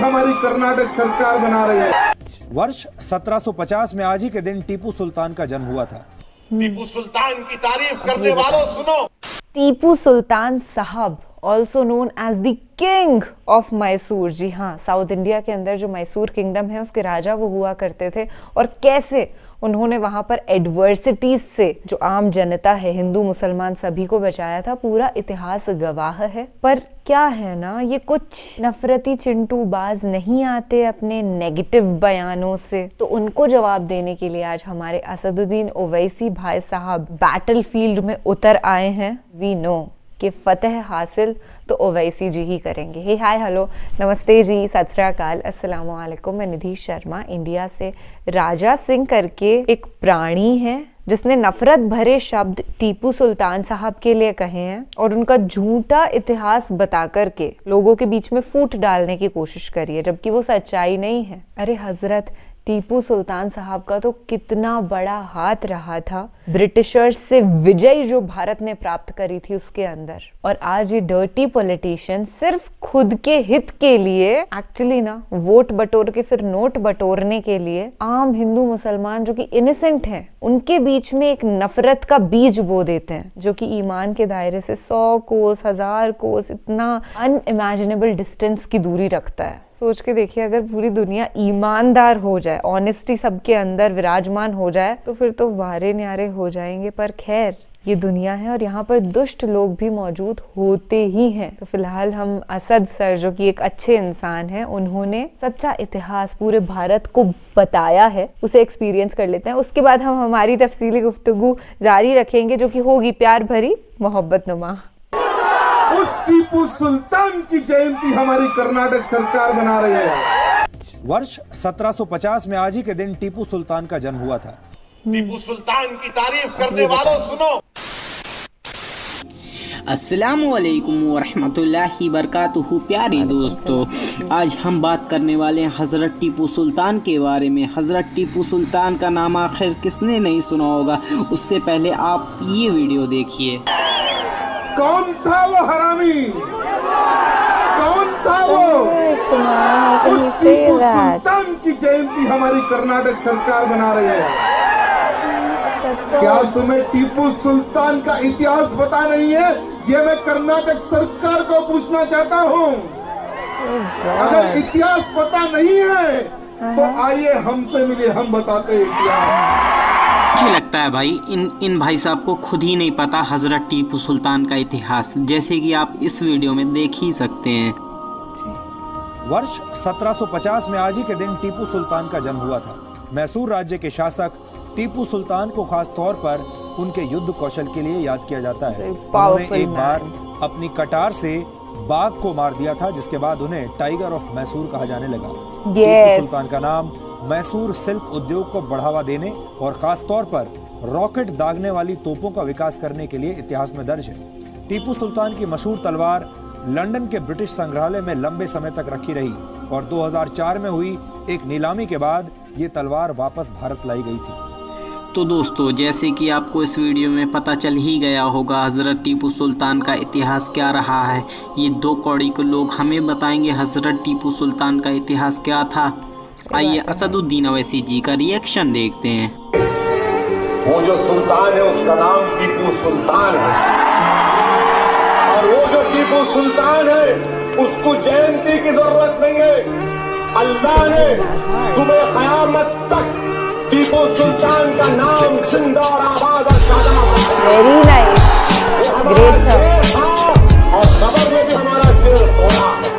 हमारी कर्नाटक सरकार बना रही है। वर्ष 1750 में आज ही के दिन टीपू सुल्तान का जन्म हुआ था। टीपू सुल्तान की तारीफ करने वालों सुनो। Tipu Sultan Sahab also known as the king of Mysore. जी हाँ, साउथ इंडिया के अंदर जो मैसूर किंगडम है उसके राजा वो हुआ करते थे, और कैसे उन्होंने वहां पर एडवर्सिटीज से जो आम जनता है, हिंदू मुसलमान सभी को बचाया था, पूरा इतिहास गवाह है। पर क्या है ना, ये कुछ नफरती चिंटू बाज नहीं आते अपने नेगेटिव बयानों से, तो उनको जवाब देने के लिए आज हमारे असदुद्दीन ओवैसी भाई साहब बैटलफील्ड में उतर आए हैं। वी नो कि फतेह हासिल तो ओवैसी जी ही करेंगे। हे हाय हेलो नमस्ते जी, सत श्री अकाल, अस्सलाम वालेकुम। मैं निधि शर्मा इंडिया से। राजा सिंह करके एक प्राणी है जिसने नफरत भरे शब्द टीपू सुल्तान साहब के लिए कहे हैं और उनका झूठा इतिहास बता करके लोगों के बीच में फूट डालने की कोशिश करी है, जबकि वो सच्चाई नहीं है। अरे हजरत, टीपू सुल्तान साहब का तो कितना बड़ा हाथ रहा था ब्रिटिशर्स से विजय जो भारत ने प्राप्त करी थी उसके अंदर। और आज ये डर्टी पॉलिटिशियन सिर्फ खुद के हित के लिए, एक्चुअली ना वोट बटोर के फिर नोट बटोरने के लिए, आम हिंदू मुसलमान जो कि इनोसेंट हैं उनके बीच में एक नफरत का बीज बो देते हैं, जो कि ईमान के दायरे से 100 कोस 1000 कोस इतना अनइमेजिनेबल डिस्टेंस की दूरी रखता है। सोच के देखिए, अगर पूरी दुनिया ईमानदार हो जाए, ऑनेस्टी सबके अंदर विराजमान हो जाए, तो फिर तो वारे न्यारे हो जाएंगे। पर खैर, ये दुनिया है और यहाँ पर दुष्ट लोग भी मौजूद होते ही हैं। तो फिलहाल हम असद सर, जो कि एक अच्छे इंसान हैं, उन्होंने सच्चा इतिहास पूरे भारत को बताया है, उसे एक्सपीरियंस कर लेते हैं। उसके बाद हम हमारी तफसीली गुफ्तगू जारी रखेंगे, जो कि होगी प्यार भरी, मोहब्बत नुमा। उस टीपू सुल्तान की जयंती हमारी कर्नाटक सरकार बना रही है। वर्ष 1750 में आज ही के दिन टीपू सुल्तान का जन्म हुआ था। टीपू सुल्तान की तारीफ करने वालों सुनो। अस्सलामुअलैकुम वरहमतुल्लाहि बरकातुहू। प्यारे दोस्तों, आज हम बात करने वाले हैं हज़रत टीपू सुल्तान के बारे में। हज़रत टीपू सुल्तान का नाम आखिर किसने नहीं सुना होगा। उससे पहले आप ये वीडियो देखिए। कौन था वो हरामी? कौन था वो? उस टीपू सुल्तान की जयंती हमारी कर्नाटक सरकार बना रही है। क्या तुम्हें टीपू सुल्तान का इतिहास पता नहीं है? ये मैं कर्नाटक सरकार को पूछना चाहता हूँ। अगर इतिहास पता नहीं है तो आइए हमसे मिले, हम बताते हैं इतिहास। मुझे लगता है भाई इन भाई साहब को खुद ही नहीं पता हज़रत टीपू सुल्तान का इतिहास, जैसे कि आप इस वीडियो में देख ही सकते हैं। वर्ष 1750 में आज ही के दिन टीपू सुल्तान का जन्म हुआ था। मैसूर राज्य के शासक टीपू सुल्तान को खास तौर पर उनके युद्ध कौशल के लिए याद किया जाता है। उन्होंने एक बार अपनी कटार से बाघ को मार दिया था, जिसके बाद उन्हें टाइगर ऑफ मैसूर कहा जाने लगा। टीपू सुल्तान का नाम मैसूर सिल्क उद्योग को बढ़ावा देने और खास तौर पर रॉकेट दागने वाली तोपों का विकास करने के लिए इतिहास में दर्ज है। टीपू सुल्तान की मशहूर तलवार लंदन के ब्रिटिश संग्रहालय में लंबे समय तक रखी रही और 2004 में हुई एक नीलामी के बाद ये तलवार वापस भारत लाई गई थी। तो दोस्तों, जैसे कि आपको इस वीडियो में पता चल ही गया होगा हज़रत टीपू सुल्तान का इतिहास क्या रहा है। ये दो कौड़ी के लोग हमें बताएंगे हज़रत टीपू सुल्तान का इतिहास क्या था। आइए असदुद्दीन ओवैसी जी का रिएक्शन देखते हैं। वो जो सुल्तान है उसका नाम टीपू सुल्तान है, और वो जो टीपू सुल्तान है उसको जयंती की जरूरत नहीं है। अल्लाह ने सुबह क़यामत तक टीपू सुल्तान का नाम जिंदा और आबाद और वेरी नाइस, ग्रेट था। और खबर में भी हमारा शेर सोना है।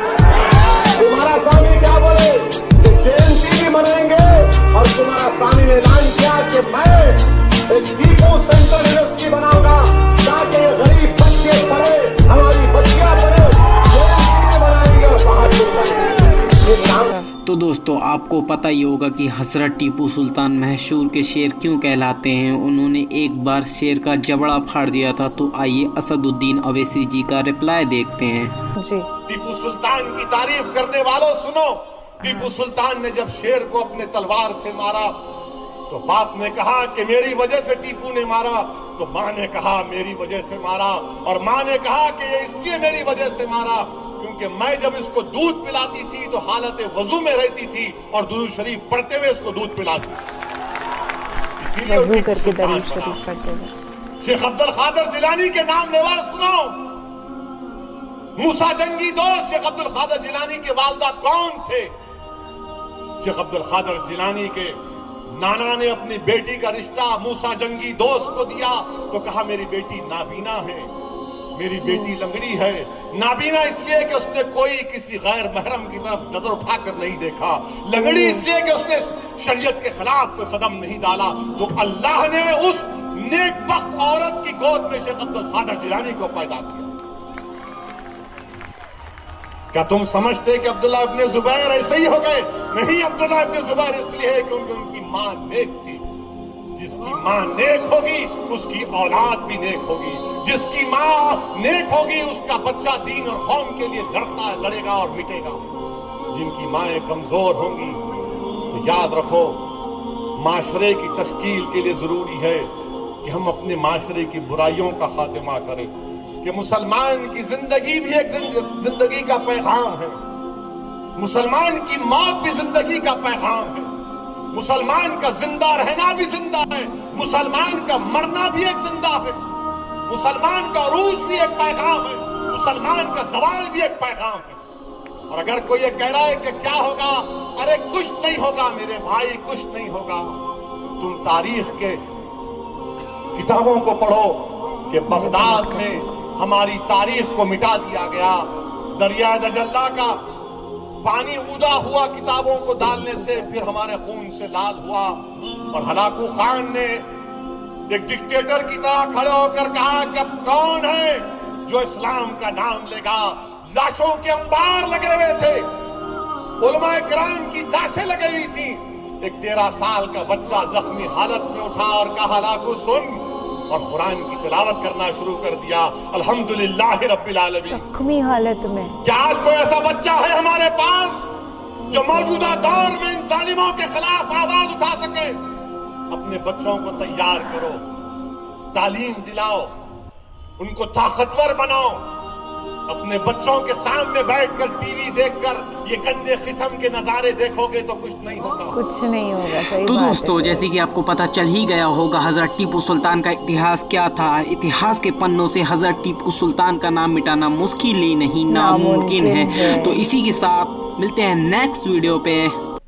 तुम्हारा स्वामी क्या बोले कि जयंती भी मनाएंगे, और तुम्हारा स्वामी ने ऐलान किया कि मैं एक टीपू सेंट्रल यूनिवर्सिटी बनाऊंगा ताकि गरीब बच्चे पढ़े, हमारी बच्चियां पढ़े, जयंती भी मनाएंगे और बाहर तो दोस्तों, आपको पता ही होगा कि हज़रत टीपू सुल्तान मैसूर के शेर क्यों कहलाते हैं। उन्होंने एक बार शेर का जबड़ा फाड़ दिया था। तो आइए असदुद्दीन ओवैसी जी का रिप्लाई देखते हैं जी। टीपू सुल्तान की तारीफ करने वालों सुनो। टीपू सुल्तान ने जब शेर को अपने तलवार से मारा तो बाप ने कहा कि मेरी वजह से टीपू ने मारा, तो माँ ने कहा मेरी वजह से मारा, और माँ ने कहा कि ये इसलिए मेरी वजह से मारा क्योंकि मैं जब इसको दूध पिलाती थी तो हालत वजू में रहती थी और दुरूद शरीफ पढ़ते हुए इसको दूध पिलाती थी, इसीलिए वजू उसकी करके सुल्तान दरूद बना। शरीफ पढ़ते थे। शेख अब्दुल कादिर जिलानी के नाम लेवा सुनो। मूसा जंगी दोस्त शेख अब्दुल कादिर जिलानी के वालदा कौन थे? शेख अब्दुल कादिर जिलानी के नाना ने अपनी बेटी का रिश्ता मूसा जंगी दोस्त को दिया तो कहा मेरी बेटी नाबीना है, मेरी बेटी लंगड़ी है। नाबीना इसलिए कि उसने कोई किसी गैर महरम की तरफ नजर उठाकर नहीं देखा, लंगड़ी इसलिए कि उसने शरीयत के खिलाफ कोई कदम नहीं डाला। तो अल्लाह ने उस नेकबख्त औरत की गोद में शेख अब्दुल कादिर जिलानी को पैदा किया। क्या तुम समझते कि अब्दुल्ला इब्ने जुबैर ऐसे ही हो गए? नहीं, अब्दुल्ला इब्ने जुबैर इसलिए है क्योंकि उनकी मां नेक थी। जिसकी मां नेक होगी उसकी औलाद भी नेक होगी, जिसकी मां नेक होगी उसका बच्चा दीन और कौम के लिए लड़ेगा और मिटेगा। जिनकी माएं कमजोर होंगी तो याद रखो माशरे की तश्कील के लिए जरूरी है कि हम अपने माशरे की बुराइयों का खात्मा करें, कि मुसलमान की जिंदगी भी एक जिंदगी का पैगाम है, मुसलमान की मौत भी जिंदगी का पैगाम है, मुसलमान का जिंदा रहना भी जिंदा है, मुसलमान का मरना भी एक जिंदा है, मुसलमान का अरूज भी एक पैगाम है, मुसलमान का सवाल भी एक पैगाम है। और अगर कोई ये कह रहा है कि क्या होगा, अरे कुछ नहीं होगा मेरे भाई, कुछ नहीं होगा। तुम तारीख के किताबों को पढ़ो कि बगदाद में हमारी तारीख को मिटा दिया गया। दरिया दजल्ला का पानी उदा हुआ किताबों को डालने से, फिर हमारे खून से लाल हुआ। और हलाकू खान ने एक डिक्टेटर की तरह खड़े होकर कहा कि अब कौन है जो इस्लाम का नाम लेगा। लाशों के अंबार लगे हुए थे, उलमाए किराम की लाशें लगी हुई थी। एक 13 साल का बच्चा जख्मी हालत में उठा और कहा हलाकू सुन, और कुरान की तिलावत करना शुरू कर दिया। अल्हम्दुलिल्लाह रब्बिल आलमीन। जख्मी हालत में। क्या आज कोई ऐसा बच्चा है हमारे पास जो मौजूदा दौर में इन जालिमों के खिलाफ आवाज उठा सके? अपने बच्चों को तैयार करो, तालीम दिलाओ, उनको ताकतवर बनाओ। अपने बच्चों के सामने बैठकर टीवी देखकर ये गंदे किस्म के नजारे देखोगे तो कुछ नहीं होगा, कुछ नहीं होगा। सही तो बात है, दोस्तों सही। जैसे कि आपको पता चल ही गया होगा हजरत टीपू सुल्तान का इतिहास क्या था। इतिहास के पन्नों से हजरत टीपू सुल्तान का नाम मिटाना मुश्किल ही नहीं नामुमकिन है। तो इसी के साथ मिलते हैं नेक्स्ट वीडियो पे।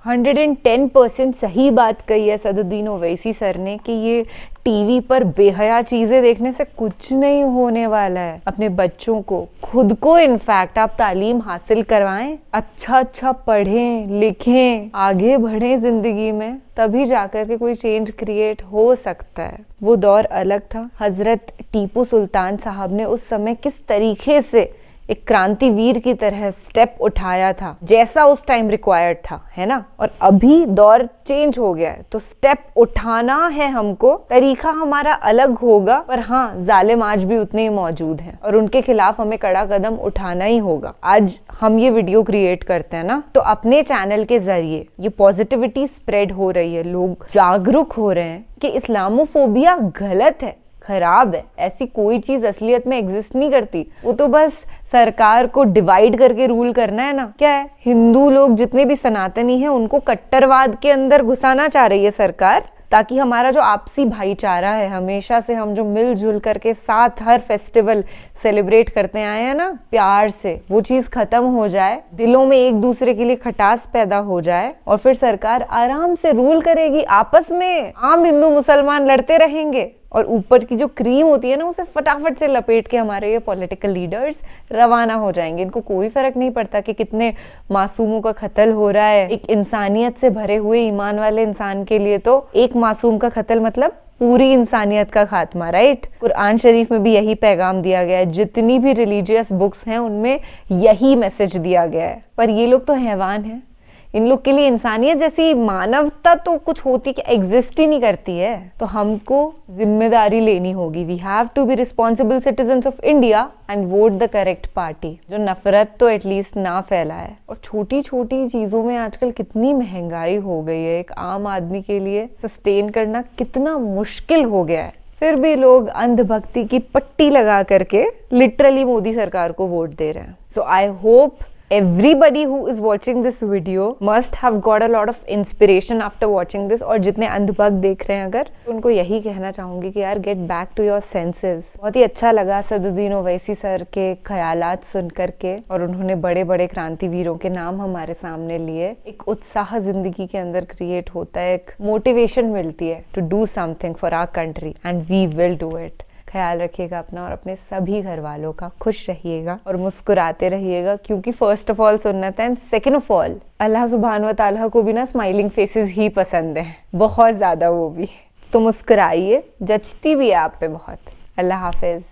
110% सही बात कही है सदुद्दीन ओवैसी सर ने कि ये टीवी पर बेहया चीजें देखने से कुछ नहीं होने वाला है। अपने बच्चों को, खुद को इनफैक्ट आप तालीम हासिल करवाएं, अच्छा पढ़ें लिखें, आगे बढ़ें जिंदगी में, तभी जाकर के कोई चेंज क्रिएट हो सकता है। वो दौर अलग था। हजरत टीपू सुल्तान साहब ने उस समय किस तरीके से एक क्रांतिवीर की तरह स्टेप उठाया था, जैसा उस टाइम रिक्वायर्ड था, है ना। और अभी दौर चेंज हो गया है तो स्टेप उठाना है हमको। तरीका हमारा अलग होगा, पर हाँ जालिम आज भी उतने ही मौजूद हैं और उनके खिलाफ हमें कड़ा कदम उठाना ही होगा। आज हम ये वीडियो क्रिएट करते हैं ना, तो अपने चैनल के जरिए ये पॉजिटिविटी स्प्रेड हो रही है, लोग जागरूक हो रहे हैं कि इस्लामोफोबिया गलत है, खराब है। ऐसी कोई चीज असलियत में एग्जिस्ट नहीं करती। वो तो बस सरकार को डिवाइड करके रूल करना है ना। क्या है, हिंदू लोग जितने भी सनातनी हैं उनको कट्टरवाद के अंदर घुसाना चाह रही है सरकार, ताकि हमारा जो आपसी भाईचारा है, हमेशा से हम जो मिलजुल करके साथ हर फेस्टिवल सेलिब्रेट करते आए हैं ना प्यार से, वो चीज खत्म हो जाए, दिलों में एक दूसरे के लिए खटास पैदा हो जाए और फिर सरकार आराम से रूल करेगी। आपस में आम हिंदू मुसलमान लड़ते रहेंगे और ऊपर की जो क्रीम होती है ना उसे फटाफट से लपेट के हमारे ये पॉलिटिकल लीडर्स रवाना हो जाएंगे। इनको कोई फर्क नहीं पड़ता कि कितने मासूमों का कत्ल हो रहा है। एक इंसानियत से भरे हुए ईमान वाले इंसान के लिए तो एक मासूम का कत्ल मतलब पूरी इंसानियत का खात्मा, राइट। कुरान शरीफ में भी यही पैगाम दिया गया है, जितनी भी रिलीजियस बुक्स हैं उनमें यही मैसेज दिया गया है। पर ये लोग तो हैवान हैं, इन लोग के लिए इंसानियत जैसी मानवता तो कुछ होती कि एग्जिस्ट ही नहीं करती है। तो हमको जिम्मेदारी लेनी होगी। We have to be responsible citizens of India and vote the correct party, जो नफरत तो एटलीस्ट ना फैलाए। और छोटी छोटी चीजों में आजकल कितनी महंगाई हो गई है, एक आम आदमी के लिए सस्टेन करना कितना मुश्किल हो गया है। फिर भी लोग अंधभक्ति की पट्टी लगा करके लिटरली मोदी सरकार को वोट दे रहे हैं. So I hope everybody who is watching this video must have got a lot of inspiration after watching this. और जितने अंधभक्त देख रहे हैं अगर, उनको यही कहना चाहूंगी कि यार get back to your senses. बहुत ही अच्छा लगा सदुद्दीन ओवैसी सर के ख्यालात सुन करके, और उन्होंने बड़े बड़े क्रांतिवीरों के नाम हमारे सामने लिए. एक उत्साह जिंदगी के अंदर क्रिएट होता है, एक मोटिवेशन मिलती है to do something for our country and we will do it. ख्याल रखिएगा अपना और अपने सभी घर वालों का. खुश रहिएगा और मुस्कुराते रहिएगा, क्योंकि फर्स्ट ऑफ ऑल सुन्नत है एंड सेकेंड ऑफ ऑल अल्लाह सुब्हान व तआला को भी ना स्माइलिंग फेसेस ही पसंद है, बहुत ज्यादा वो भी. तो मुस्कुराइए, जचती भी है आप पे बहुत. अल्लाह हाफिज.